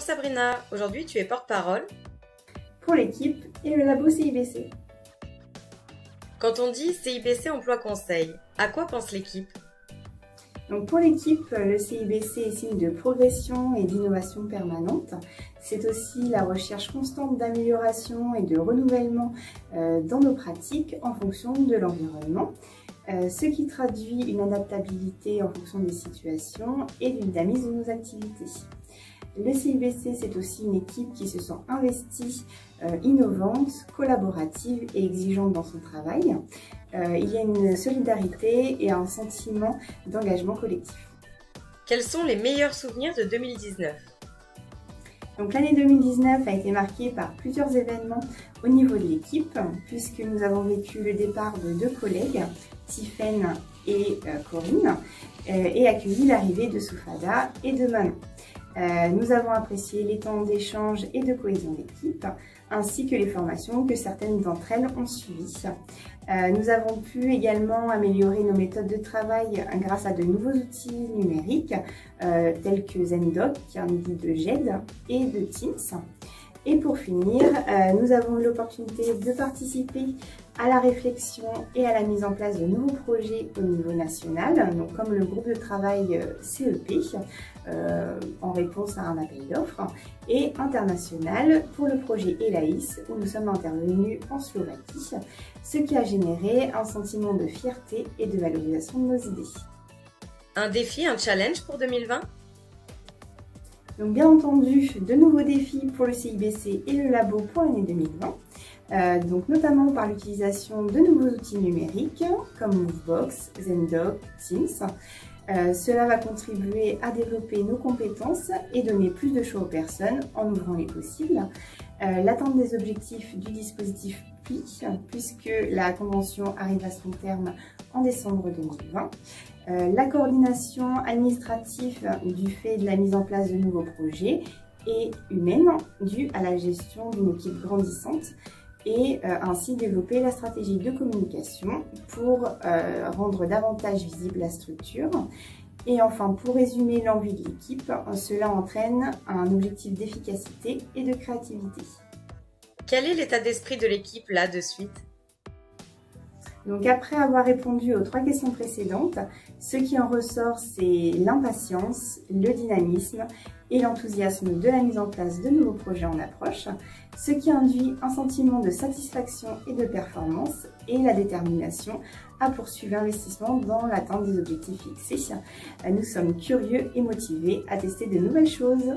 Sabrina, aujourd'hui tu es porte-parole pour l'équipe et le labo CIBC. Quand on dit CIBC Emploi Conseil, à quoi pense l'équipe? Donc pour l'équipe, le CIBC est signe de progression et d'innovation permanente. C'est aussi la recherche constante d'amélioration et de renouvellement dans nos pratiques en fonction de l'environnement, ce qui traduit une adaptabilité en fonction des situations et d'une dynamisme de nos activités. Le CIBC, c'est aussi une équipe qui se sent investie, innovante, collaborative et exigeante dans son travail. Il y a une solidarité et un sentiment d'engagement collectif. Quels sont les meilleurs souvenirs de 2019? Donc l'année 2019 a été marquée par plusieurs événements au niveau de l'équipe, puisque nous avons vécu le départ de 2 collègues, Tiffaine et Corinne, et accueilli l'arrivée de Soufada et de Manon. Nous avons apprécié les temps d'échange et de cohésion d'équipe, ainsi que les formations que certaines d'entre elles ont suivies. Nous avons pu également améliorer nos méthodes de travail grâce à de nouveaux outils numériques, tels que Zendoc, un outil de GED, et de Teams. Et pour finir, nous avons eu l'opportunité de participer à la réflexion et à la mise en place de nouveaux projets au niveau national, donc comme le groupe de travail CEP, en réponse à un appel d'offres, et international pour le projet ELAIS, où nous sommes intervenus en Slovaquie, ce qui a généré un sentiment de fierté et de valorisation de nos idées. Un défi, un challenge pour 2020? Donc bien entendu, de nouveaux défis pour le CIBC et le labo pour l'année 2020, donc notamment par l'utilisation de nouveaux outils numériques comme Movebox, Zendoc, Teams. Cela va contribuer à développer nos compétences et donner plus de choix aux personnes en ouvrant les possibles. L'atteinte des objectifs du dispositif PLI, puisque la convention arrive à son terme en décembre 2020. La coordination administrative du fait de la mise en place de nouveaux projets et humaine due à la gestion d'une équipe grandissante et ainsi développer la stratégie de communication pour rendre davantage visible la structure. Et enfin, pour résumer l'envie de l'équipe, cela entraîne un objectif d'efficacité et de créativité. Quel est l'état d'esprit de l'équipe là de suite? Donc après avoir répondu aux 3 questions précédentes, ce qui en ressort, c'est l'impatience, le dynamisme et l'enthousiasme de la mise en place de nouveaux projets en approche, ce qui induit un sentiment de satisfaction et de performance et la détermination à poursuivre l'investissement dans l'atteinte des objectifs fixés. Nous sommes curieux et motivés à tester de nouvelles choses.